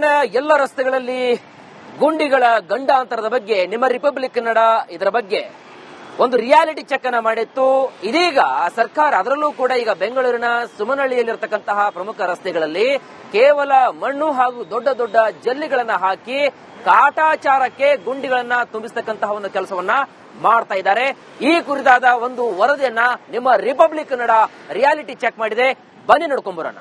ಬೆಂಗಳೂರಿನ ಎಲ್ಲ ರಸ್ತೆಗಳಲ್ಲಿ ಗುಂಡಿಗಳ ಗಂಡಾಂತರದ ಬಗ್ಗೆ ನಿಮ್ಮ ರಿಪಬ್ಲಿಕ್ ಕನ್ನಡ ಇದರ ಬಗ್ಗೆ ಒಂದು ರಿಯಾಲಿಟಿ ಚೆಕ್ ಅನ್ನ ಮಾಡಿತ್ತು. ಇದೀಗ ಸರ್ಕಾರ ಅದರಲ್ಲೂ ಕೂಡ ಈಗ ಬೆಂಗಳೂರಿನ ಸುಮನಹಳ್ಳಿಯಲ್ಲಿರತಕ್ಕಂತಹ ಪ್ರಮುಖ ರಸ್ತೆಗಳಲ್ಲಿ ಕೇವಲ ಮಣ್ಣು ಹಾಗೂ ದೊಡ್ಡ ದೊಡ್ಡ ಜಲ್ಲಿಗಳನ್ನ ಹಾಕಿ ಕಾಟಾಚಾರಕ್ಕೆ ಗುಂಡಿಗಳನ್ನ ತುಂಬಿಸತಕ್ಕಂತಹ ಒಂದು ಕೆಲಸವನ್ನ ಮಾಡ್ತಾ ಇದ್ದಾರೆ. ಈ ಕುರಿತಾದ ಒಂದು ವರದಿಯನ್ನ ನಿಮ್ಮ ರಿಪಬ್ಲಿಕ್ ಕನ್ನಡ ರಿಯಾಲಿಟಿ ಚೆಕ್ ಮಾಡಿದೆ. ಬನ್ನಿ ನೋಡ್ಕೊಂಬರೋಣ.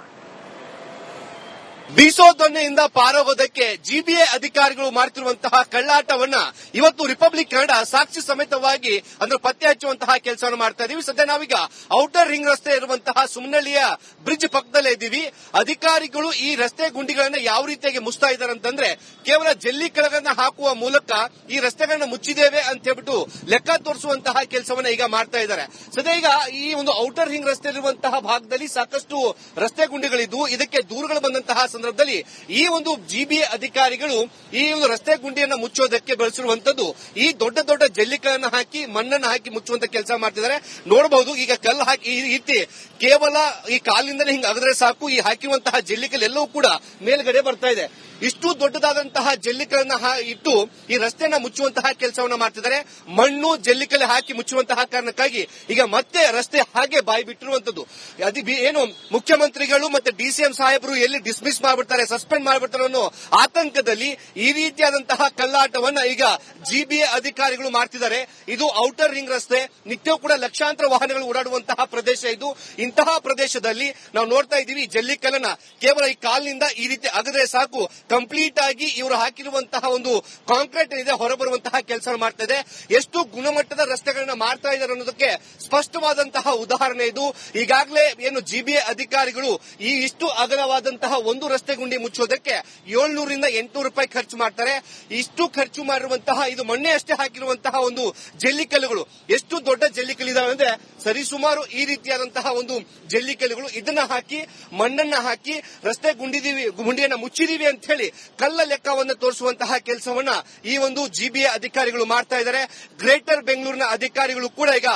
ಬೀಸೋ ದೊನ್ನೆಯಿಂದ ಪಾರಾಗೋದಕ್ಕೆ ಜಿಬಿಎ ಅಧಿಕಾರಿಗಳು ಮಾಡುತ್ತಿರುವಂತಹ ಕಳ್ಳಾಟವನ್ನ ಇವತ್ತು ರಿಪಬ್ಲಿಕ್ ಕನ್ನಡ ಸಾಕ್ಷಿ ಸಮೇತವಾಗಿ ಅಂದ್ರೆ ಪತ್ತೆ ಹಚ್ಚುವಂತಹ ಕೆಲಸವನ್ನು ಮಾಡ್ತಾ ಇದೀವಿ. ಸದ್ಯ ನಾವೀಗ ಔಟರ್ ರಿಂಗ್ ರಸ್ತೆ ಇರುವಂತಹ ಸುಮನಹಳ್ಳಿಯ ಬ್ರಿಡ್ಜ್ ಪಕ್ಕದಲ್ಲೇ ಇದ್ದೀವಿ. ಅಧಿಕಾರಿಗಳು ಈ ರಸ್ತೆ ಗುಂಡಿಗಳನ್ನ ಯಾವ ರೀತಿಯಾಗಿ ಮುಚ್ತಾ ಇದ್ದಾರೆ ಅಂತಂದ್ರೆ ಕೇವಲ ಜಲ್ಲಿ ಕೆಳಗನ್ನ ಹಾಕುವ ಮೂಲಕ ಈ ರಸ್ತೆಗಳನ್ನ ಮುಚ್ಚಿದ್ದೇವೆ ಅಂತ ಹೇಳ್ಬಿಟ್ಟು ಲೆಕ್ಕ ತೋರಿಸುವಂತಹ ಕೆಲಸವನ್ನ ಈಗ ಮಾಡ್ತಾ ಇದ್ದಾರೆ. ಸದ್ಯ ಈಗ ಈ ಒಂದು ಔಟರ್ ರಿಂಗ್ ರಸ್ತೆಯಲ್ಲಿರುವಂತಹ ಭಾಗದಲ್ಲಿ ಸಾಕಷ್ಟು ರಸ್ತೆ ಗುಂಡಿಗಳಿದ್ದು ಇದಕ್ಕೆ ದೂರುಗಳು ಬಂದಂತಹ ಸಂದರ್ಭದಲ್ಲಿ ಈ ಒಂದು ಜಿಬಿಎ ಅಧಿಕಾರಿಗಳು ಈ ಒಂದು ರಸ್ತೆ ಗುಂಡಿಯನ್ನ ಮುಚ್ಚೋದಕ್ಕೆ ಬಳಸಿರುವಂತದ್ದು ಈ ದೊಡ್ಡ ದೊಡ್ಡ ಜಲ್ಲಿಗಳನ್ನ ಹಾಕಿ ಮಣ್ಣನ್ನು ಹಾಕಿ ಮುಚ್ಚುವಂತ ಕೆಲಸ ಮಾಡ್ತಿದ್ದಾರೆ. ನೋಡಬಹುದು ಈಗ ಕಲ್ಲು ಹಾಕಿ ಈ ರೀತಿ ಕೇವಲ ಈ ಕಾಲಿಂದಲೇ ಹಿಂಗ್ ಅಗದ್ರೆ ಸಾಕು ಈ ಹಾಕಿರುವಂತಹ ಜಲ್ಲಿಕಲ್ ಎಲ್ಲವೂ ಕೂಡ ಮೇಲ್ಗಡೆ ಬರ್ತಾ ಇದೆ. ಇಷ್ಟು ದೊಡ್ಡದಾದಂತಹ ಜಲ್ಲಿಕಲನ್ನ ಇಟ್ಟು ಈ ರಸ್ತೆಯನ್ನ ಮುಚ್ಚುವಂತಹ ಕೆಲಸವನ್ನ ಮಾಡ್ತಿದ್ದಾರೆ. ಮಣ್ಣು ಜಲ್ಲಿಕಲೆ ಹಾಕಿ ಮುಚ್ಚುವಂತಹ ಕಾರಣಕ್ಕಾಗಿ ಈಗ ಮತ್ತೆ ರಸ್ತೆ ಹಾಗೆ ಬಾಯಿ ಬಿಟ್ಟಿರುವಂತದ್ದು. ಏನು ಮುಖ್ಯಮಂತ್ರಿಗಳು ಮತ್ತೆ ಡಿಸಿಎಂ ಸಾಹೇಬರು ಎಲ್ಲಿ ಡಿಸ್ಮಿಸ್ ಮಾಡ್ಬಿಡ್ತಾರೆ, ಸಸ್ಪೆಂಡ್ ಮಾಡ್ಬಿಡ್ತಾರೆ ಅನ್ನೋ ಆತಂಕದಲ್ಲಿ ಈ ರೀತಿಯಾದಂತಹ ಕಳ್ಳಾಟವನ್ನ ಈಗ ಜಿಬಿಎ ಅಧಿಕಾರಿಗಳು ಮಾಡ್ತಿದ್ದಾರೆ. ಇದು ಔಟರ್ ರಿಂಗ್ ರಸ್ತೆ, ನಿತ್ಯವೂ ಕೂಡ ಲಕ್ಷಾಂತರ ವಾಹನಗಳು ಓಡಾಡುವಂತಹ ಪ್ರದೇಶ ಇದು. ಇಂತಹ ಪ್ರದೇಶದಲ್ಲಿ ನಾವು ನೋಡ್ತಾ ಇದ್ದೀವಿ ಜಲ್ಲಿಕಲ್ಲನ್ನ ಕೇವಲ ಈ ಕಾಲಿನಿಂದ ಈ ರೀತಿ ಅಗದ್ರೆ ಸಾಕು ಕಂಪ್ಲೀಟ್ ಆಗಿ ಇವರು ಹಾಕಿರುವಂತಹ ಒಂದು ಕಾಂಕ್ರೀಟ್ ಇದೆ ಹೊರಬರುವಂತಹ ಕೆಲಸ ಮಾಡ್ತಾ ಇದೆ. ಎಷ್ಟು ಗುಣಮಟ್ಟದ ರಸ್ತೆಗಳನ್ನ ಮಾಡ್ತಾ ಇದ್ದಾರೆ ಅನ್ನೋದಕ್ಕೆ ಸ್ಪಷ್ಟವಾದಂತಹ ಉದಾಹರಣೆ ಇದು. ಈಗಾಗಲೇ ಏನು ಜಿಬಿಎ ಅಧಿಕಾರಿಗಳು ಈ ಇಷ್ಟು ಅಗಲವಾದಂತಹ ಒಂದು ರಸ್ತೆ ಗುಂಡಿ ಮುಚ್ಚೋದಕ್ಕೆ 700 ರಿಂದ 800 ರೂಪಾಯಿ ಖರ್ಚು ಮಾಡ್ತಾರೆ. ಇಷ್ಟು ಖರ್ಚು ಮಾಡಿರುವಂತಹ ಇದು ಮೊನ್ನೆ ಅಷ್ಟೇ ಹಾಕಿರುವಂತಹ ಒಂದು ಜಲ್ಲಿಕಲ್ಲುಗಳು ಎಷ್ಟು ದೊಡ್ಡ ಜಲ್ಲಿಕಲ್ಲಿದಾವೆ ಅಂದ್ರೆ ಸರಿಸುಮಾರು ಈ ರೀತಿಯಾದಂತಹ ಒಂದು ಜಲ್ಲಿಕಲ್ಲುಗಳು ಇದನ್ನ ಹಾಕಿ ಮಣ್ಣನ್ನ ಹಾಕಿ ರಸ್ತೆ ಗುಂಡಿಯನ್ನ ಮುಚ್ಚಿದೀವಿ ಅಂತ ಹೇಳಿ ಕಲ್ಲ ಲೆಕ್ಕವನ್ನು ತೋರಿಸುವಂತಹ ಕೆಲಸವನ್ನ ಈ ಒಂದು ಜಿಬಿಎ ಅಧಿಕಾರಿಗಳು ಮಾಡ್ತಾ ಇದ್ದಾರೆ. ಗ್ರೇಟರ್ ಬೆಂಗಳೂರಿನ ಅಧಿಕಾರಿಗಳು ಕೂಡ ಈಗ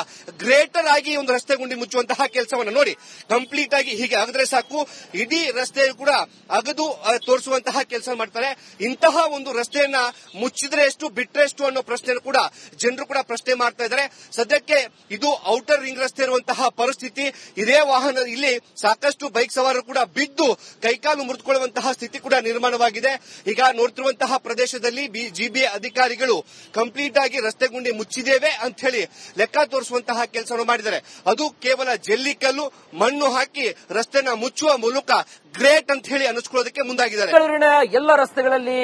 ಗ್ರೇಟರ್ ಆಗಿ ಒಂದು ರಸ್ತೆ ಗುಂಡಿ ಮುಚ್ಚುವಂತಹ ಕೆಲಸವನ್ನ ನೋಡಿ ಕಂಪ್ಲೀಟ್ ಆಗಿ ಹೀಗೆ ಅಗದ್ರೆ ಸಾಕು ಇಡೀ ರಸ್ತೆ ಕೂಡ ಅಗದು ತೋರಿಸುವಂತಹ ಕೆಲಸ ಮಾಡ್ತಾರೆ. ಇಂತಹ ಒಂದು ರಸ್ತೆಯನ್ನ ಮುಚ್ಚಿದ್ರೆ ಎಷ್ಟು ಬಿಟ್ರೆ ಎಷ್ಟು ಅನ್ನೋ ಪ್ರಶ್ನೆ ಕೂಡ ಜನರು ಕೂಡ ಪ್ರಶ್ನೆ ಮಾಡ್ತಾ ಇದ್ದಾರೆ. ಸದ್ಯಕ್ಕೆ ಇದು ಔಟರ್ ರಿಂಗ್ ರಸ್ತೆ ಇರುವಂತಹ ಪರಿಸ್ಥಿತಿ. ಇದೇ ವಾಹನ ಇಲ್ಲಿ ಸಾಕಷ್ಟು ಬೈಕ್ ಸವಾರರು ಕೂಡ ಬಿದ್ದು ಕೈಕಾಲು ಮುರಿದುಕೊಳ್ಳುವಂತಹ ಸ್ಥಿತಿ ಕೂಡ ನಿರ್ಮಾಣವಾಗಿದೆ. ಈಗ ನೋಡ್ತಿರುವಂತಹ ಪ್ರದೇಶದಲ್ಲಿ ಜಿಬಿಎ ಅಧಿಕಾರಿಗಳು ಕಂಪ್ಲೀಟ್ ಆಗಿ ರಸ್ತೆ ಗುಂಡಿ ಮುಚ್ಚಿದ್ದೇವೆ ಅಂತ ಹೇಳಿ ಲೆಕ್ಕ ತೋರಿಸುವಂತಹ ಕೆಲಸವನ್ನು ಮಾಡಿದ್ದಾರೆ. ಅದು ಕೇವಲ ಜಲ್ಲಿಕಲ್ಲು ಮಣ್ಣು ಹಾಕಿ ರಸ್ತೆನ ಮುಚ್ಚುವ ಮೂಲಕ ಗ್ರೇಟ್ ಅಂತ ಹೇಳಿ ಅನ್ನಿಸ್ಕೊಳ್ಳೋದಕ್ಕೆ ಮುಂದಾಗಿದ್ದಾರೆ. ಬೆಂಗಳೂರಿನ ಎಲ್ಲ ರಸ್ತೆಗಳಲ್ಲಿ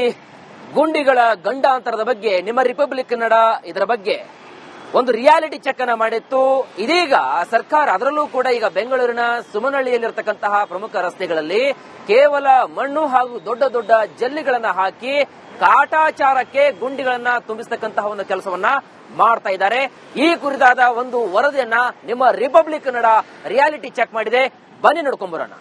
ಗುಂಡಿಗಳ ಗಂಡಾಂತರದ ಬಗ್ಗೆ ನಿಮ್ಮ ರಿಪಬ್ಲಿಕ್ ಕನ್ನಡ ಇದರ ಬಗ್ಗೆ ಒಂದು ರಿಯಾಲಿಟಿ ಚೆಕ್ ಅನ್ನ ಮಾಡಿತ್ತು. ಇದೀಗ ಸರ್ಕಾರ ಅದರಲ್ಲೂ ಕೂಡ ಈಗ ಬೆಂಗಳೂರಿನ ಸುಮನಹಳ್ಳಿಯಲ್ಲಿರತಕ್ಕಂತಹ ಪ್ರಮುಖ ರಸ್ತೆಗಳಲ್ಲಿ ಕೇವಲ ಮಣ್ಣು ಹಾಗೂ ದೊಡ್ಡ ದೊಡ್ಡ ಜಲ್ಲಿಗಳನ್ನ ಹಾಕಿ ಕಾಟಾಚಾರಕ್ಕೆ ಗುಂಡಿಗಳನ್ನ ತುಂಬಿಸತಕ್ಕಂತಹ ಒಂದು ಕೆಲಸವನ್ನ ಮಾಡ್ತಾ ಇದ್ದಾರೆ. ಈ ಕುರಿತಾದ ಒಂದು ವರದಿಯನ್ನ ನಿಮ್ಮ ರಿಪಬ್ಲಿಕ್ ಕನ್ನಡ ರಿಯಾಲಿಟಿ ಚೆಕ್ ಮಾಡಿದೆ. ಬನ್ನಿ ನೋಡ್ಕೊಂಬರೋಣ.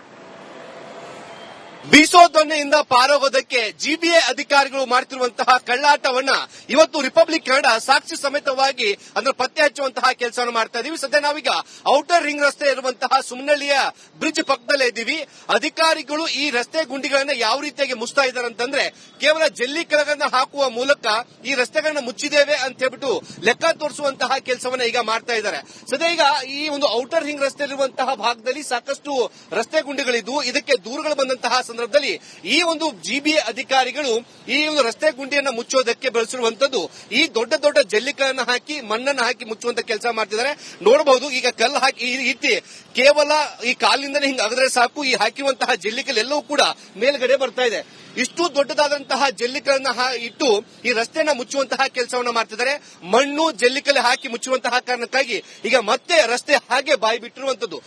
ಬೀಸೋ ದೊನ್ನೆಯಿಂದ ಪಾರಾಗೋದಕ್ಕೆ ಜಿಬಿಎ ಅಧಿಕಾರಿಗಳು ಮಾಡುತ್ತಿರುವಂತಹ ಕಳ್ಳಾಟವನ್ನ ಇವತ್ತು ರಿಪಬ್ಲಿಕ್ ಕನ್ನಡ ಸಾಕ್ಷಿ ಸಮೇತವಾಗಿ ಅಂದ್ರೆ ಪತ್ತೆ ಹಚ್ಚುವಂತಹ ಕೆಲಸವನ್ನು ಮಾಡ್ತಾ ಇದೀವಿ. ಸದ್ಯ ನಾವೀಗ ಔಟರ್ ರಿಂಗ್ ರಸ್ತೆ ಇರುವಂತಹ ಸುಮನಹಳ್ಳಿಯ ಬ್ರಿಡ್ಜ್ ಪಕ್ಕದಲ್ಲೇ ಇದ್ದೀವಿ. ಅಧಿಕಾರಿಗಳು ಈ ರಸ್ತೆ ಗುಂಡಿಗಳನ್ನ ಯಾವ ರೀತಿಯಾಗಿ ಮುಚ್ತಾ ಇದ್ದಾರೆ ಅಂತಂದ್ರೆ ಕೇವಲ ಜಲ್ಲಿ ಕೆಳಗನ್ನ ಹಾಕುವ ಮೂಲಕ ಈ ರಸ್ತೆಗಳನ್ನ ಮುಚ್ಚಿದ್ದೇವೆ ಅಂತ ಹೇಳ್ಬಿಟ್ಟು ಲೆಕ್ಕ ತೋರಿಸುವಂತಹ ಕೆಲಸವನ್ನ ಈಗ ಮಾಡ್ತಾ ಇದ್ದಾರೆ. ಸದ್ಯ ಈಗ ಈ ಒಂದು ಔಟರ್ ರಿಂಗ್ ರಸ್ತೆಯಲ್ಲಿರುವಂತಹ ಭಾಗದಲ್ಲಿ ಸಾಕಷ್ಟು ರಸ್ತೆ ಗುಂಡಿಗಳಿದ್ದು ಇದಕ್ಕೆ ದೂರುಗಳು ಬಂದಂತಹ ಸಂದರ್ಭದಲ್ಲಿ ಈ ಒಂದು ಜಿಬಿಎ ಅಧಿಕಾರಿಗಳು ಈ ಒಂದು ರಸ್ತೆ ಗುಂಡಿಯನ್ನ ಮುಚ್ಚೋದಕ್ಕೆ ಬಳಸಿರುವಂತದ್ದು ಈ ದೊಡ್ಡ ದೊಡ್ಡ ಜಲ್ಲಿಗಳನ್ನ ಹಾಕಿ ಮಣ್ಣನ್ನು ಹಾಕಿ ಮುಚ್ಚುವಂತ ಕೆಲಸ ಮಾಡ್ತಿದ್ದಾರೆ. ನೋಡಬಹುದು ಈಗ ಕಲ್ಲು ಹಾಕಿ ಈ ರೀತಿ ಕೇವಲ ಈ ಕಾಲಿಂದಲೇ ಹಿಂಗ್ ಅಗದ್ರೆ ಸಾಕು ಈ ಹಾಕಿರುವಂತಹ ಜಲ್ಲಿಕಲ್ ಎಲ್ಲವೂ ಕೂಡ ಮೇಲ್ಗಡೆ ಬರ್ತಾ ಇದೆ. ಇಷ್ಟು ದೊಡ್ಡದಾದಂತಹ ಜಲ್ಲಿಗಳನ್ನ ಇಟ್ಟು ಈ ರಸ್ತೆಯನ್ನ ಮುಚ್ಚುವಂತಹ ಕೆಲಸವನ್ನ ಮಾಡ್ತಿದ್ದಾರೆ. ಮಣ್ಣು ಜಲ್ಲಿಕಲೆ ಹಾಕಿ ಮುಚ್ಚುವಂತಹ ಕಾರಣಕ್ಕಾಗಿ ಈಗ ಮತ್ತೆ ರಸ್ತೆ ಹಾಗೆ ಬಾಯಿ ಬಿಟ್ಟಿರುವಂತದ್ದು.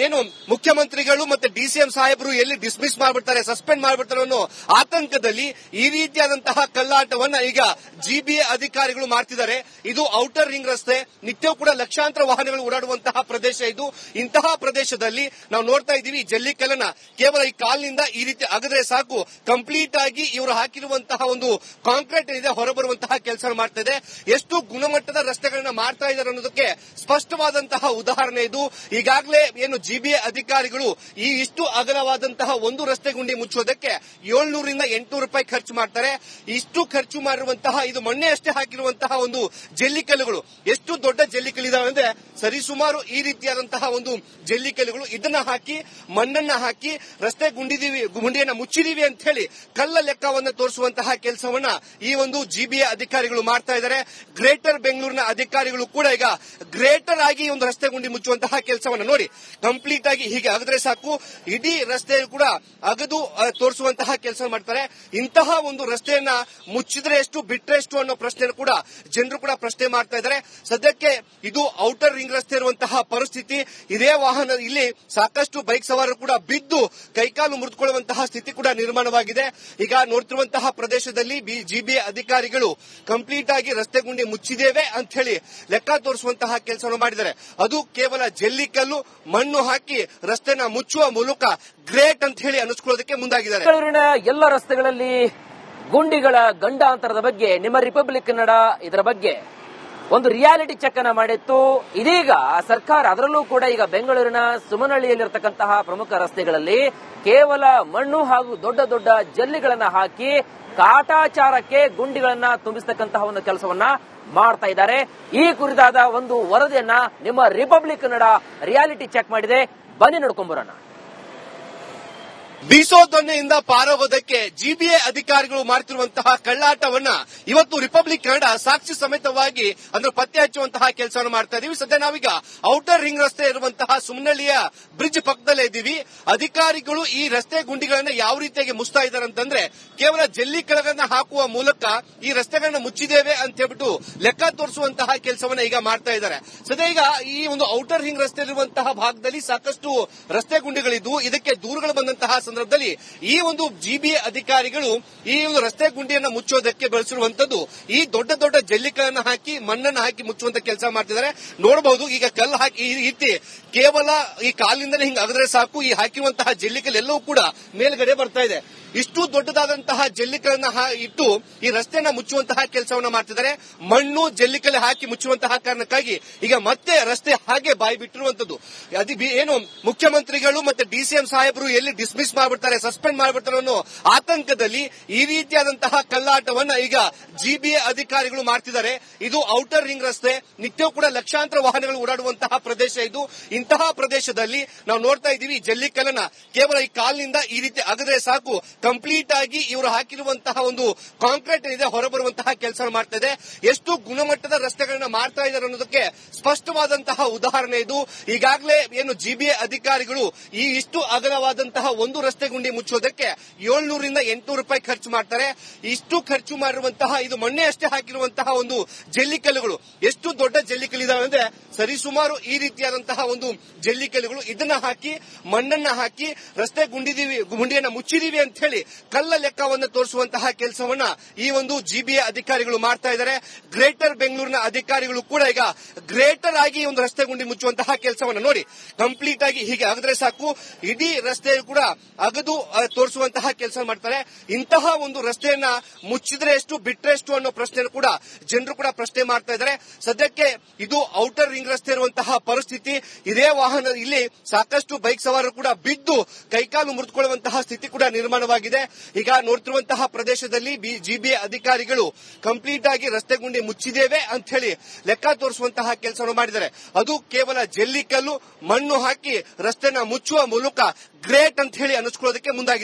ಏನು ಮುಖ್ಯಮಂತ್ರಿಗಳು ಮತ್ತೆ ಡಿಸಿಎಂ ಸಾಹೇಬರು ಎಲ್ಲಿ ಡಿಸ್ಮಿಸ್ ಮಾಡ್ಬಿಡ್ತಾರೆ, ಸಸ್ಪೆಂಡ್ ಮಾಡ್ಬಿಡ್ತಾರೆ ಅನ್ನೋ ಆತಂಕದಲ್ಲಿ ಈ ರೀತಿಯಾದಂತಹ ಕಳ್ಳಾಟವನ್ನ ಈಗ ಜಿಬಿಎ ಅಧಿಕಾರಿಗಳು ಮಾಡ್ತಿದ್ದಾರೆ. ಇದು ಔಟರ್ ರಿಂಗ್ ರಸ್ತೆ, ನಿತ್ಯವೂ ಕೂಡ ಲಕ್ಷಾಂತರ ವಾಹನಗಳು ಓಡಾಡುವಂತಹ ಪ್ರದೇಶ ಇದು. ಇಂತಹ ಪ್ರದೇಶದಲ್ಲಿ ನಾವು ನೋಡ್ತಾ ಇದ್ದೀವಿ ಜಲ್ಲಿಕಲ್ಲನ್ನ ಕೇವಲ ಈ ಕಾಲಿನಿಂದ ಈ ರೀತಿ ಅಗದ್ರೆ ಸಾಕು ಕಂಪ್ಲೀಟ್ ಆಗಿ ಇವರು ಹಾಕಿರುವಂತಹ ಒಂದು ಕಾಂಕ್ರೀಟ್ ಏನಿದೆ ಹೊರಬರುವಂತಹ ಕೆಲಸ ಮಾಡ್ತಾ ಇದೆ. ಎಷ್ಟು ಗುಣಮಟ್ಟದ ರಸ್ತೆಗಳನ್ನ ಮಾಡ್ತಾ ಇದ್ದಾರೆ ಅನ್ನೋದಕ್ಕೆ ಸ್ಪಷ್ಟವಾದಂತಹ ಉದಾಹರಣೆ ಇದು. ಈಗಾಗಲೇ ಏನು ಜಿಬಿಎ ಅಧಿಕಾರಿಗಳು ಈ ಇಷ್ಟು ಅಗಲವಾದಂತಹ ಒಂದು ರಸ್ತೆ ಗುಂಡಿ ಮುಚ್ಚೋದಕ್ಕೆ 700 ರಿಂದ 800 ರೂಪಾಯಿ ಖರ್ಚು ಮಾಡ್ತಾರೆ. ಇಷ್ಟು ಖರ್ಚು ಮಾಡಿರುವಂತಹ ಇದು ಮೊನ್ನೆ ಅಷ್ಟೇ ಹಾಕಿರುವಂತಹ ಒಂದು ಜಲ್ಲಿಕಲ್ಲುಗಳು ಎಷ್ಟು ದೊಡ್ಡ ಜಲ್ಲಿಕಲ್ಲಿದಾವೆ ಅಂದ್ರೆ ಸರಿಸುಮಾರು ಈ ರೀತಿಯಾದಂತಹ ಒಂದು ಜಲ್ಲಿಕಲ್ಲುಗಳು ಇದನ್ನ ಹಾಕಿ ಮಣ್ಣನ್ನ ಹಾಕಿ ರಸ್ತೆ ಗುಂಡಿಯನ್ನ ಮುಚ್ಚಿದೀವಿ ಅಂತ ಹೇಳಿ ಕಲ್ಲ ಲೆಕ್ಕವನ್ನು ತೋರಿಸುವಂತಹ ಕೆಲಸವನ್ನ ಈ ಒಂದು ಜಿಬಿಎ ಅಧಿಕಾರಿಗಳು ಮಾಡ್ತಾ ಇದ್ದಾರೆ. ಗ್ರೇಟರ್ ಬೆಂಗಳೂರಿನ ಅಧಿಕಾರಿಗಳು ಕೂಡ ಈಗ ಗ್ರೇಟರ್ ಆಗಿ ಒಂದು ರಸ್ತೆ ಗುಂಡಿ ಮುಚ್ಚುವಂತಹ ಕೆಲಸವನ್ನ ನೋಡಿ ಕಂಪ್ಲೀಟ್ ಆಗಿ ಹೀಗೆ ಅಗದ್ರೆ ಸಾಕು ಇಡೀ ರಸ್ತೆ ಕೂಡ ಅಗದು ತೋರಿಸುವಂತಹ ಕೆಲಸ ಮಾಡ್ತಾರೆ. ಇಂತಹ ಒಂದು ರಸ್ತೆಯನ್ನ ಮುಚ್ಚಿದ್ರೆ ಎಷ್ಟು ಬಿಟ್ರೆ ಎಷ್ಟು ಅನ್ನೋ ಪ್ರಶ್ನೆ ಕೂಡ ಜನರು ಕೂಡ ಪ್ರಶ್ನೆ ಮಾಡ್ತಾ ಇದ್ದಾರೆ. ಸದ್ಯಕ್ಕೆ ಇದು ಔಟರ್ ರಿಂಗ್ ರಸ್ತೆ ಇರುವಂತಹ ಪರಿಸ್ಥಿತಿ. ಇದೇ ವಾಹನ ಇಲ್ಲಿ ಸಾಕಷ್ಟು ಬೈಕ್ ಸವಾರರು ಕೂಡ ಬಿದ್ದು ಕೈಕಾಲು ಮುರಿದುಕೊಳ್ಳುವಂತಹ ಸ್ಥಿತಿ ಕೂಡ ನಿರ್ಮಾಣವಾಗಿದೆ. ಈಗ ನೋಡ್ತಿರುವಂತಹ ಪ್ರದೇಶದಲ್ಲಿ ಜಿಬಿಎ ಅಧಿಕಾರಿಗಳು ಕಂಪ್ಲೀಟ್ ಆಗಿ ರಸ್ತೆ ಗುಂಡಿ ಮುಚ್ಚಿದ್ದೇವೆ ಅಂತ ಹೇಳಿ ಲೆಕ್ಕ ತೋರಿಸುವಂತಹ ಕೆಲಸವನ್ನು ಮಾಡಿದ್ದಾರೆ. ಅದು ಕೇವಲ ಜಲ್ಲಿಕಲ್ಲು ಮಣ್ಣು ಹಾಕಿ ರಸ್ತೆನ ಮುಚ್ಚುವ ಮೂಲಕ ಗ್ರೇಟ್ ಅಂತ ಹೇಳಿ ಅನಿಸ್ಕೊಳ್ಳೋದಕ್ಕೆ ಮುಂದಾಗಿದ್ದಾರೆ. ಬೆಂಗಳೂರಿನ ಎಲ್ಲ ರಸ್ತೆಗಳಲ್ಲಿ ಗುಂಡಿಗಳ ಗಂಡಾಂತರದ ಬಗ್ಗೆ ನಿಮ್ಮ ರಿಪಬ್ಲಿಕ್ ಕನ್ನಡ ಇದರ ಬಗ್ಗೆ ಒಂದು ರಿಯಾಲಿಟಿ ಚೆಕ್ ಅನ್ನ ಮಾಡಿತ್ತು. ಇದೀಗ ಸರ್ಕಾರ ಅದರಲ್ಲೂ ಕೂಡ ಈಗ ಬೆಂಗಳೂರಿನ ಸುಮನಹಳ್ಳಿಯಲ್ಲಿರತಕ್ಕಂತಹ ಪ್ರಮುಖ ರಸ್ತೆಗಳಲ್ಲಿ ಕೇವಲ ಮಣ್ಣು ಹಾಗೂ ದೊಡ್ಡ ದೊಡ್ಡ ಜಲ್ಲಿಗಳನ್ನ ಹಾಕಿ ಕಾಟಾಚಾರಕ್ಕೆ ಗುಂಡಿಗಳನ್ನ ತುಂಬಿಸತಕ್ಕಂತಹ ಒಂದು ಕೆಲಸವನ್ನ ಮಾಡ್ತಾ ಇದ್ದಾರೆ. ಈ ಕುರಿತಾದ ಒಂದು ವರದಿಯನ್ನ ನಿಮ್ಮ ರಿಪಬ್ಲಿಕ್ ಕನ್ನಡ ರಿಯಾಲಿಟಿ ಚೆಕ್ ಮಾಡಿದೆ. ಬನ್ನಿ ನೋಡ್ಕೊಂಬರೋಣ. ಬೀಸೋ ದೊನ್ನೆಯಿಂದ ಪಾರೋಗೋದಕ್ಕೆ ಜಿಬಿಎ ಅಧಿಕಾರಿಗಳು ಮಾಡ್ತಿರುವಂತಹ ಕಳ್ಳಾಟವನ್ನ ಇವತ್ತು ರಿಪಬ್ಲಿಕ್ ಕನ್ನಡ ಸಾಕ್ಷಿ ಸಮೇತವಾಗಿ ಅಂದ್ರೆ ಪತ್ತೆ ಹಚ್ಚುವಂತಹ ಕೆಲಸವನ್ನು ಮಾಡ್ತಾ ಇದೀವಿ. ಸದ್ಯ ನಾವೀಗ ಔಟರ್ ರಿಂಗ್ ರಸ್ತೆ ಇರುವಂತಹ ಸುಮನಹಳ್ಳಿಯ ಬ್ರಿಡ್ಜ್ ಪಕ್ಕದಲ್ಲೇ ಇದ್ದೀವಿ. ಅಧಿಕಾರಿಗಳು ಈ ರಸ್ತೆ ಗುಂಡಿಗಳನ್ನ ಯಾವ ರೀತಿಯಾಗಿ ಮುಚ್ತಾ ಇದ್ದಾರೆ ಅಂತಂದ್ರೆ ಕೇವಲ ಜಲ್ಲಿ ಕೆಳಗನ್ನ ಹಾಕುವ ಮೂಲಕ ಈ ರಸ್ತೆಗಳನ್ನ ಮುಚ್ಚಿದ್ದೇವೆ ಅಂತ ಹೇಳ್ಬಿಟ್ಟು ಲೆಕ್ಕ ತೋರಿಸುವಂತಹ ಕೆಲಸವನ್ನ ಈಗ ಮಾಡ್ತಾ ಇದ್ದಾರೆ. ಸದ್ಯ ಈಗ ಈ ಒಂದು ಔಟರ್ ರಿಂಗ್ ರಸ್ತೆ ಇರುವಂತಹ ಭಾಗದಲ್ಲಿ ಸಾಕಷ್ಟು ರಸ್ತೆ ಗುಂಡಿಗಳಿದ್ದು ಇದಕ್ಕೆ ದೂರುಗಳು ಬಂದಂತಹ ಸಂದರ್ಭದಲ್ಲಿ ಈ ಒಂದು ಜಿಬಿಎ ಅಧಿಕಾರಿಗಳು ಈ ಒಂದು ರಸ್ತೆ ಗುಂಡಿಯನ್ನ ಮುಚ್ಚೋದಕ್ಕೆ ಬಳಸಿರುವಂತದ್ದು ಈ ದೊಡ್ಡ ದೊಡ್ಡ ಜಲ್ಲಿಗಳನ್ನು ಹಾಕಿ ಮಣ್ಣನ್ನು ಹಾಕಿ ಮುಚ್ಚುವಂತ ಕೆಲಸ ಮಾಡ್ತಿದ್ದಾರೆ. ನೋಡಬಹುದು ಈಗ ಕಲ್ಲು ಹಾಕಿ ಈ ರೀತಿ ಕೇವಲ ಈ ಕಾಲಿಂದಲೇ ಹಿಂಗೆ ಅಗದ್ರೆ ಸಾಕು ಈ ಹಾಕಿರುವಂತಹ ಜಲ್ಲಿಕಲ್ ಎಲ್ಲವೂ ಕೂಡ ಮೇಲ್ಗಡೆ ಬರ್ತಾ ಇದೆ. ಇಷ್ಟು ದೊಡ್ಡದಾದಂತಹ ಜಲ್ಲಿಕಲನ್ನ ಇಟ್ಟು ಈ ರಸ್ತೆನ ಮುಚ್ಚುವಂತಹ ಕೆಲಸವನ್ನ ಮಾಡ್ತಿದ್ದಾರೆ. ಮಣ್ಣು ಜಲ್ಲಿಕಲ್ ಹಾಕಿ ಮುಚ್ಚುವಂತಹ ಕಾರಣಕ್ಕಾಗಿ ಈಗ ಮತ್ತೆ ರಸ್ತೆ ಹಾಗೆ ಬಾಯಿ ಬಿಟ್ಟಿರುವಂತದ್ದು. ಏನು ಮುಖ್ಯಮಂತ್ರಿಗಳು ಮತ್ತೆ ಡಿಸಿಎಂ ಸಾಹೇಬರು ಎಲ್ಲಿ ಡಿಸ್ಮಿಸ್ ಮಾಡ್ಬಿಡ್ತಾರೆ ಸಸ್ಪೆಂಡ್ ಮಾಡ್ಬಿಡ್ತಾರೆ ಅನ್ನೋ ಆತಂಕದಲ್ಲಿ ಈ ರೀತಿಯಾದಂತಹ ಕಳ್ಳಾಟವನ್ನ ಈಗ ಜಿಬಿಎ ಅಧಿಕಾರಿಗಳು ಮಾಡ್ತಿದ್ದಾರೆ. ಇದು ಔಟರ್ ರಿಂಗ್ ರಸ್ತೆ, ನಿತ್ಯವೂ ಕೂಡ ಲಕ್ಷಾಂತರ ವಾಹನಗಳು ಓಡಾಡುವಂತಹ ಪ್ರದೇಶ ಇದು. ಇಂತಹ ಪ್ರದೇಶದಲ್ಲಿ ನಾವು ನೋಡ್ತಾ ಇದ್ದೀವಿ ಜಲ್ಲಿಕಲ್ಲನ್ನ ಕೇವಲ ಈ ಕಾಲಿನಿಂದ ಈ ರೀತಿ ಅಗದ್ರೆ ಸಾಕು ಕಂಪ್ಲೀಟ್ ಆಗಿ ಇವರು ಹಾಕಿರುವಂತಹ ಒಂದು ಕಾಂಕ್ರೀಟ್ ಏನಿದೆ ಹೊರಬರುವಂತಹ ಕೆಲಸ ಮಾಡ್ತಾ ಇದೆ. ಎಷ್ಟು ಗುಣಮಟ್ಟದ ರಸ್ತೆಗಳನ್ನ ಮಾಡ್ತಾ ಇದ್ದಾರೆ ಅನ್ನೋದಕ್ಕೆ ಸ್ಪಷ್ಟವಾದಂತಹ ಉದಾಹರಣೆ ಇದು. ಈಗಾಗಲೇ ಏನು ಜಿಬಿಎ ಅಧಿಕಾರಿಗಳು ಈ ಇಷ್ಟು ಅಗಲವಾದಂತಹ ಒಂದು ರಸ್ತೆ ಗುಂಡಿ ಮುಚ್ಚೋದಕ್ಕೆ 700 ರಿಂದ 800 ರೂಪಾಯಿ ಖರ್ಚು ಮಾಡ್ತಾರೆ. ಇಷ್ಟು ಖರ್ಚು ಮಾಡಿರುವಂತಹ ಇದು ಮೊನ್ನೆ ಅಷ್ಟೇ ಹಾಕಿರುವಂತಹ ಒಂದು ಜಲ್ಲಿಕಲ್ಲುಗಳು ಎಷ್ಟು ದೊಡ್ಡ ಜಲ್ಲಿಕಲ್ಲಿದಾವೆ ಅಂದ್ರೆ ಸರಿಸುಮಾರು ಈ ರೀತಿಯಾದಂತಹ ಒಂದು ಜಲ್ಲಿಕಲ್ಲುಗಳು ಇದನ್ನ ಹಾಕಿ ಮಣ್ಣನ್ನ ಹಾಕಿ ರಸ್ತೆ ಗುಂಡಿಯನ್ನ ಮುಚ್ಚಿದೀವಿ ಅಂತ ಹೇಳಿ ಕಲ್ಲ ಲೆಕ್ಕವನ್ನು ತೋರಿಸುವಂತಹ ಕೆಲಸವನ್ನ ಈ ಒಂದು ಜಿಬಿಎ ಅಧಿಕಾರಿಗಳು ಮಾಡ್ತಾ ಇದ್ದಾರೆ. ಗ್ರೇಟರ್ ಬೆಂಗಳೂರಿನ ಅಧಿಕಾರಿಗಳು ಕೂಡ ಈಗ ಗ್ರೇಟರ್ ಆಗಿ ಒಂದು ರಸ್ತೆ ಗುಂಡಿ ಮುಚ್ಚುವಂತಹ ಕೆಲಸವನ್ನ ನೋಡಿ ಕಂಪ್ಲೀಟ್ ಆಗಿ ಹೀಗೆ ಅಗದ್ರೆ ಸಾಕು ಇಡೀ ರಸ್ತೆ ಕೂಡ ಅಗದು ತೋರಿಸುವಂತಹ ಕೆಲಸ ಮಾಡ್ತಾರೆ. ಇಂತಹ ಒಂದು ರಸ್ತೆಯನ್ನ ಮುಚ್ಚಿದ್ರೆ ಎಷ್ಟು ಬಿಟ್ರೆ ಎಷ್ಟು ಅನ್ನೋ ಪ್ರಶ್ನೆ ಕೂಡ ಜನರು ಕೂಡ ಪ್ರಶ್ನೆ ಮಾಡ್ತಾ ಇದ್ದಾರೆ. ಸದ್ಯಕ್ಕೆ ಇದು ಔಟರ್ ರಿಂಗ್ ರಸ್ತೆ ಇರುವಂತಹ ಪರಿಸ್ಥಿತಿ. ಇದೇ ವಾಹನ ಇಲ್ಲಿ ಸಾಕಷ್ಟು ಬೈಕ್ ಸವಾರರು ಕೂಡ ಬಿದ್ದು ಕೈಕಾಲು ಮುರಿದುಕೊಳ್ಳುವಂತಹ ಸ್ಥಿತಿ ಕೂಡ ನಿರ್ಮಾಣವಾಗಿದೆ. ಈಗ ನೋಡ್ತಿರುವಂತಹ ಪ್ರದೇಶದಲ್ಲಿ ಜಿಬಿಎ ಅಧಿಕಾರಿಗಳು ಕಂಪ್ಲೀಟ್ ಆಗಿ ರಸ್ತೆ ಗುಂಡಿ ಮುಚ್ಚಿದ್ದೇವೆ ಅಂತ ಹೇಳಿ ಲೆಕ್ಕ ತೋರಿಸುವಂತಹ ಕೆಲಸವನ್ನು ಮಾಡಿದ್ದಾರೆ. ಅದು ಕೇವಲ ಜಲ್ಲಿಕಲ್ಲು ಮಣ್ಣು ಹಾಕಿ ರಸ್ತೆನ ಮುಚ್ಚುವ ಮೂಲಕ ಗ್ರೇಟ್ ಅಂತ ಹೇಳಿ ಅನಿಸ್ಕೊಳ್ಳೋದಕ್ಕೆ ಮುಂದಾಗಿದೆ.